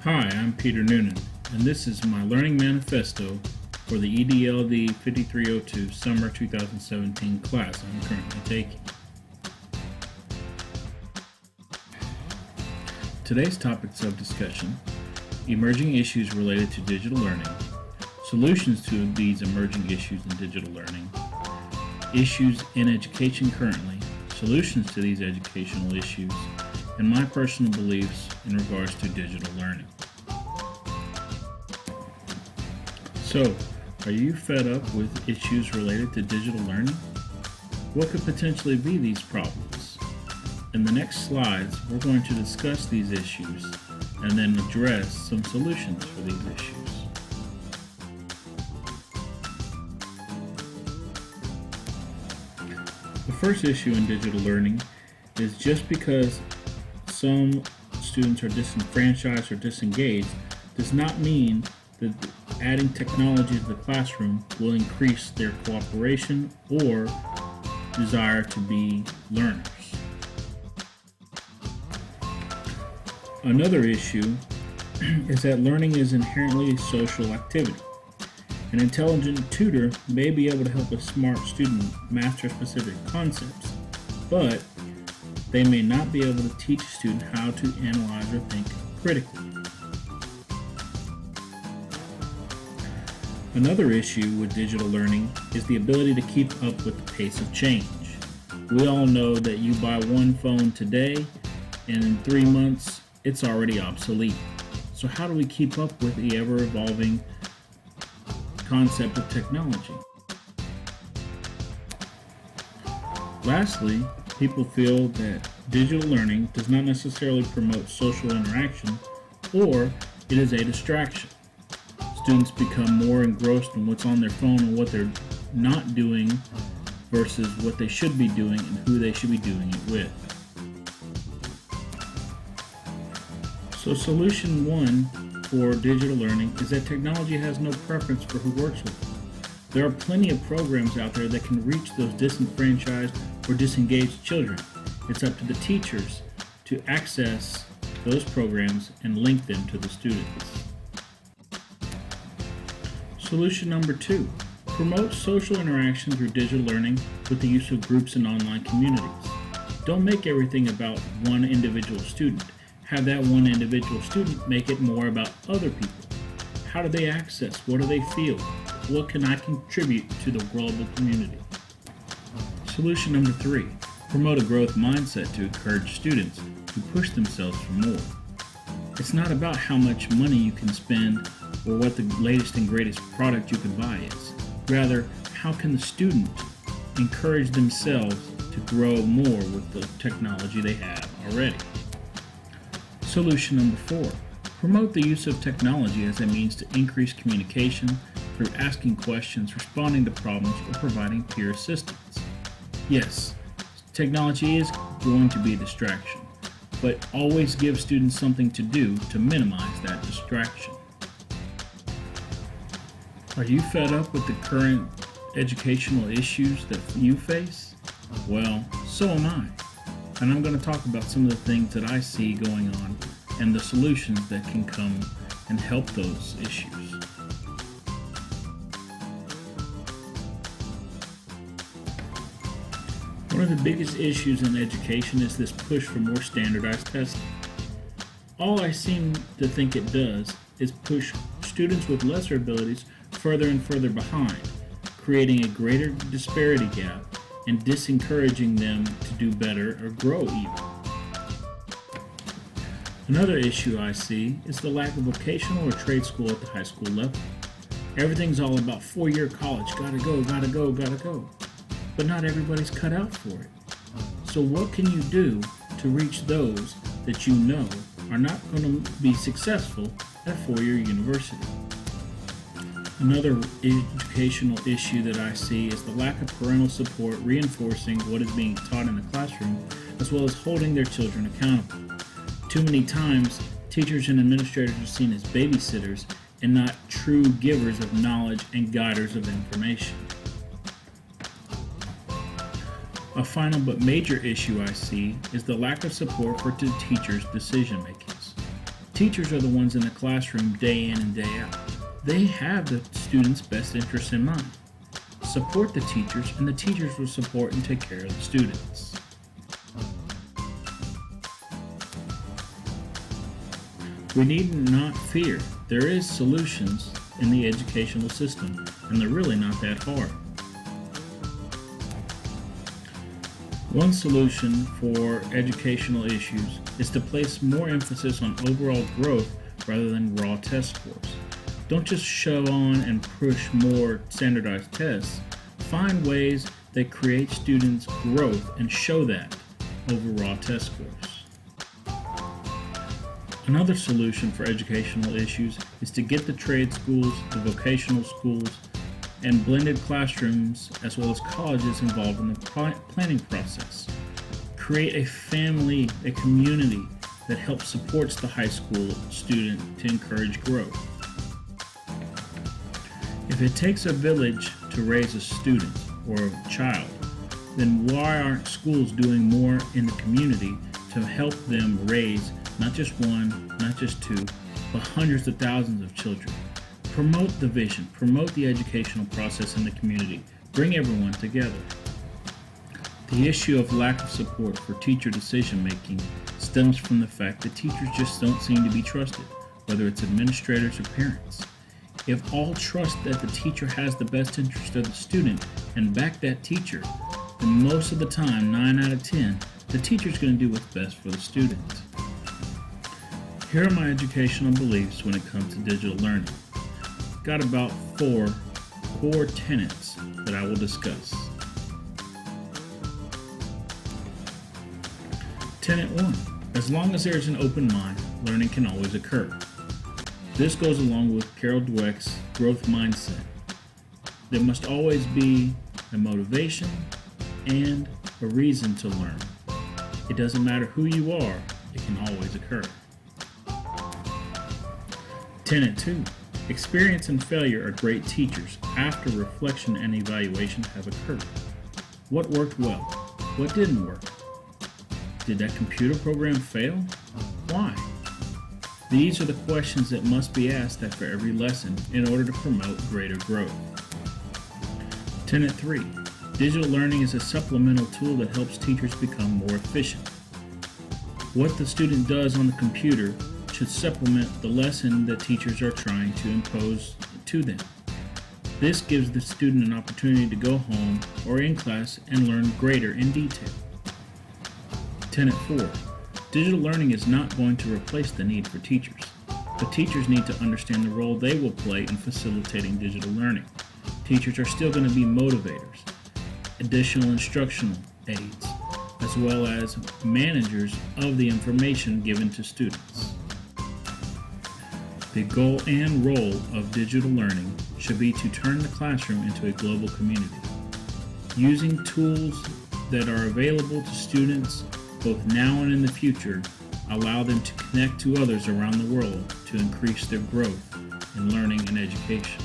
Hi, I'm Peter Noonan, and this is my Learning Manifesto for the EDLD 5302 Summer 2017 class I'm currently taking. Today's topics of discussion: emerging issues related to digital learning, solutions to these emerging issues in digital learning, issues in education currently, solutions to these educational issues, and my personal beliefs in regards to digital learning. So, are you fed up with issues related to digital learning? What could potentially be these problems? In the next slides, we're going to discuss these issues and then address some solutions for these issues. The first issue in digital learning is just because some students are disenfranchised or disengaged does not mean that adding technology to the classroom will increase their cooperation or desire to be learners. Another issue is that learning is inherently a social activity. An intelligent tutor may be able to help a smart student master specific concepts, but they may not be able to teach a student how to analyze or think critically. Another issue with digital learning is the ability to keep up with the pace of change. We all know that you buy one phone today, and in 3 months, it's already obsolete. So how do we keep up with the ever-evolving concept of technology? Lastly, people feel that digital learning does not necessarily promote social interaction, or it is a distraction. Students become more engrossed in what's on their phone and what they're not doing versus what they should be doing and who they should be doing it with. So solution one for digital learning is that technology has no preference for who works with it. There are plenty of programs out there that can reach those disenfranchised or disengaged children. It's up to the teachers to access those programs and link them to the students. Solution number two: promote social interaction through digital learning with the use of groups and online communities. Don't make everything about one individual student. Have that one individual student make it more about other people. How do they access? What do they feel? What can I contribute to the global community? Solution number three: promote a growth mindset to encourage students to push themselves for more. It's not about how much money you can spend or what the latest and greatest product you can buy is. Rather, how can the student encourage themselves to grow more with the technology they have already? Solution number four: promote the use of technology as a means to increase communication through asking questions, responding to problems, or providing peer assistance. Yes, technology is going to be a distraction, but always give students something to do to minimize that distraction. Are you fed up with the current educational issues that you face? Well, so am I. And I'm going to talk about some of the things that I see going on and the solutions that can come and help those issues. One of the biggest issues in education is this push for more standardized testing. All I seem to think it does is push students with lesser abilities further and further behind, creating a greater disparity gap and disencouraging them to do better or grow even. Another issue I see is the lack of vocational or trade school at the high school level. Everything's all about 4-year college, gotta go, gotta go, gotta go. But not everybody's cut out for it. So what can you do to reach those that you know are not going to be successful at a 4-year university? Another educational issue that I see is the lack of parental support reinforcing what is being taught in the classroom, as well as holding their children accountable. Too many times, teachers and administrators are seen as babysitters and not true givers of knowledge and guiders of information. A final but major issue I see is the lack of support for the teachers' decision makings. Teachers are the ones in the classroom day in and day out. They have the students' best interests in mind. Support the teachers, and the teachers will support and take care of the students. We need not fear. There is solutions in the educational system, and they're really not that hard. One solution for educational issues is to place more emphasis on overall growth rather than raw test scores. Don't just shove on and push more standardized tests. Find ways that create students' growth and show that over raw test scores. Another solution for educational issues is to get the trade schools, the vocational schools, and blended classrooms as well as colleges involved in the planning process. Create a family, a community that helps supports the high school student to encourage growth. If it takes a village to raise a student or a child, then why aren't schools doing more in the community to help them raise not just one, not just two, but hundreds of thousands of children? Promote the vision, promote the educational process in the community, bring everyone together. The issue of lack of support for teacher decision making stems from the fact that teachers just don't seem to be trusted, whether it's administrators or parents. If all trust that the teacher has the best interest of the student and back that teacher, then most of the time, 9 out of 10, the teacher's going to do what's best for the student. Here are my educational beliefs when it comes to digital learning. Got about 4 core tenets that I will discuss. Tenet 1. As long as there is an open mind, learning can always occur. This goes along with Carol Dweck's growth mindset. There must always be a motivation and a reason to learn. It doesn't matter who you are, it can always occur. Tenet 2. Experience and failure are great teachers after reflection and evaluation have occurred. What worked well? What didn't work? Did that computer program fail? Why? These are the questions that must be asked after every lesson in order to promote greater growth. Tenet 3. Digital learning is a supplemental tool that helps teachers become more efficient. What the student does on the computer should supplement the lesson that teachers are trying to impose to them. This gives the student an opportunity to go home or in class and learn greater in detail. Tenet 4. Digital learning is not going to replace the need for teachers, but teachers need to understand the role they will play in facilitating digital learning. Teachers are still going to be motivators, additional instructional aids, as well as managers of the information given to students. The goal and role of digital learning should be to turn the classroom into a global community. Using tools that are available to students both now and in the future allow them to connect to others around the world to increase their growth in learning and education.